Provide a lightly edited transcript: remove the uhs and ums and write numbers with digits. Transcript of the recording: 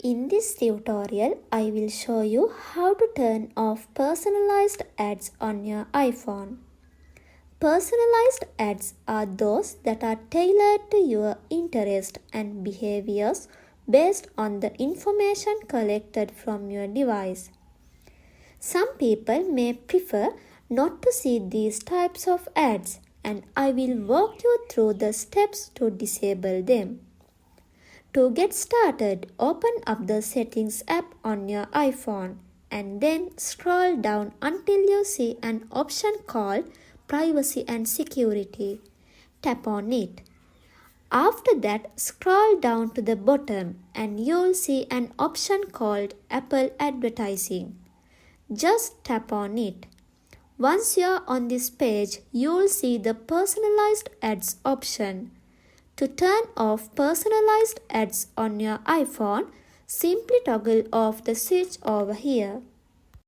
In this tutorial, I will show you how to turn off personalized ads on your iPhone. Personalized ads are those that are tailored to your interest and behaviors based on the information collected from your device. Some people may prefer not to see these types of ads, and I will walk you through the steps to disable them. To get started, open up the Settings app on your iPhone and then scroll down until you see an option called Privacy and Security. Tap on it. After that, scroll down to the bottom and you'll see an option called Apple Advertising. Just tap on it. Once you're on this page, you'll see the Personalized Ads option. To turn off personalized ads on your iPhone, simply toggle off the switch over here.